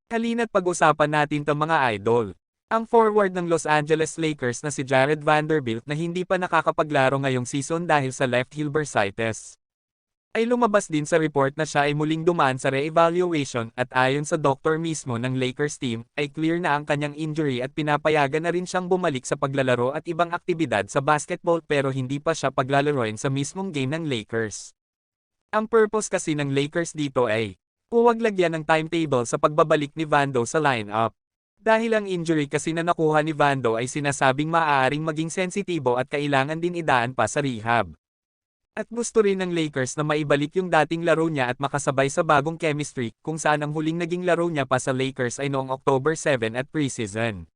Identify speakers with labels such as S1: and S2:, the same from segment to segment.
S1: Halina't pag-usapan natin 'tong mga idol. Ang forward ng Los Angeles Lakers na si Jared Vanderbilt na hindi pa nakakapaglaro ngayong season dahil sa left heel bursitis, ay lumabas din sa report na siya ay muling dumaan sa re-evaluation at ayon sa doktor mismo ng Lakers team, ay clear na ang kanyang injury at pinapayagan na rin siyang bumalik sa paglalaro at ibang aktibidad sa basketball pero hindi pa siya paglalaroin sa mismong game ng Lakers. Ang purpose kasi ng Lakers dito ay huwag lagyan ng timetable sa pagbabalik ni Vando sa lineup. Dahil ang injury kasi na nakuha ni Vando ay sinasabing maaaring maging sensitibo at kailangan din idaan pa sa rehab. At gusto rin ng Lakers na maibalik yung dating laro niya at makasabay sa bagong chemistry kung saan ang huling naging laro niya pa sa Lakers ay noong October 7 at preseason.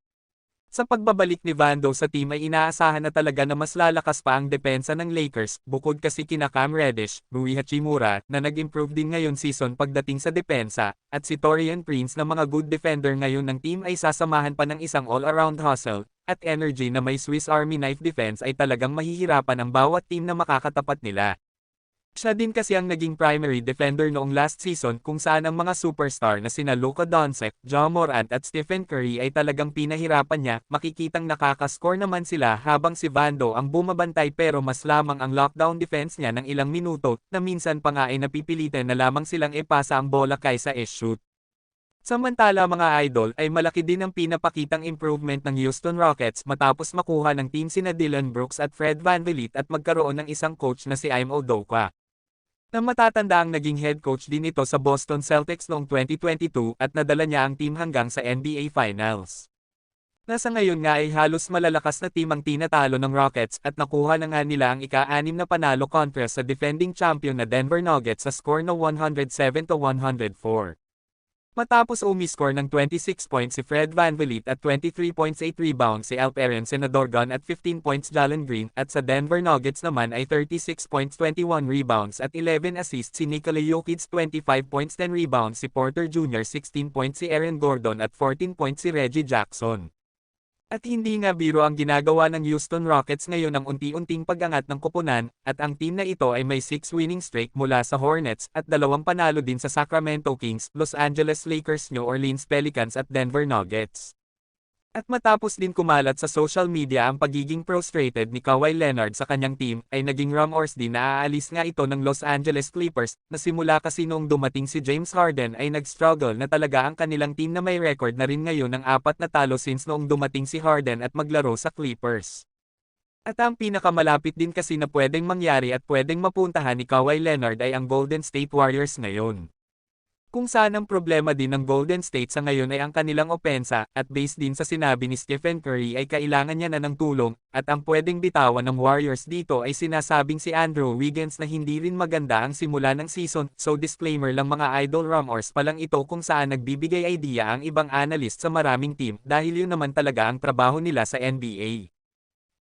S1: Sa pagbabalik ni Vando sa team ay inaasahan na talaga na mas lalakas pa ang depensa ng Lakers, bukod kasi kina Cam Reddish, Rui Hachimura, na nag-improve din ngayon season pagdating sa depensa, at si Taurean Prince na mga good defender ngayon ng team ay sasamahan pa ng isang all-around hustle, at energy na may Swiss Army knife defense ay talagang mahihirapan ang bawat team na makakatapat nila. Siya din kasi ang naging primary defender noong last season kung saan ang mga superstar na sina Luka Doncic, Ja Morant at Stephen Curry ay talagang pinahirapan niya, makikitang nakakascore naman sila habang si Vando ang bumabantay pero mas lamang ang lockdown defense niya ng ilang minuto, na minsan pa nga ay napipilitan na lamang silang ipasa ang bola kaysa i-shoot. Samantala mga idol ay malaki din ang pinapakitang improvement ng Houston Rockets matapos makuha ng team sina Dillon Brooks at Fred VanVleet at magkaroon ng isang coach na si Ime Udoka, na matatanda ang naging head coach din ito sa Boston Celtics noong 2022 at nadala niya ang team hanggang sa NBA Finals. Nasa ngayon nga ay halos malalakas na team ang tinatalo ng Rockets at nakuha na nga nila ang ika-6 na panalo kontra sa defending champion na Denver Nuggets sa score na 107-104. Matapos umiscore ng 26 points si Fred VanVleet at 23 points 8 rebounds si Alperen Senadorgan at 15 points Jalen Green at sa Denver Nuggets naman ay 36 points 21 rebounds at 11 assists si Nikola Jokic, 25 points 10 rebounds si Porter Jr., 16 points si Aaron Gordon at 14 points si Reggie Jackson. At hindi nga biro ang ginagawa ng Houston Rockets ngayon ng unti-unting pag-angat ng koponan, at ang team na ito ay may 6 winning streak mula sa Hornets at 2 panalo din sa Sacramento Kings, Los Angeles Lakers, New Orleans Pelicans at Denver Nuggets. At matapos din kumalat sa social media ang pagiging frustrated ni Kawhi Leonard sa kanyang team, ay naging rumors din na aalis nga ito ng Los Angeles Clippers, na simula kasi noong dumating si James Harden ay nag-struggle na talaga ang kanilang team na may record na rin ngayon ng 4 na talo since noong dumating si Harden at maglaro sa Clippers. At ang pinakamalapit din kasi na pwedeng mangyari at pwedeng mapuntahan ni Kawhi Leonard ay ang Golden State Warriors ngayon. Kung saan ang problema din ng Golden State sa ngayon ay ang kanilang opensa, at based din sa sinabi ni Stephen Curry ay kailangan niya na ng tulong, at ang pwedeng bitawan ng Warriors dito ay sinasabing si Andrew Wiggins na hindi rin maganda ang simula ng season, so disclaimer lang mga idol, rumors pa lang ito kung saan nagbibigay idea ang ibang analyst sa maraming team dahil yun naman talaga ang trabaho nila sa NBA.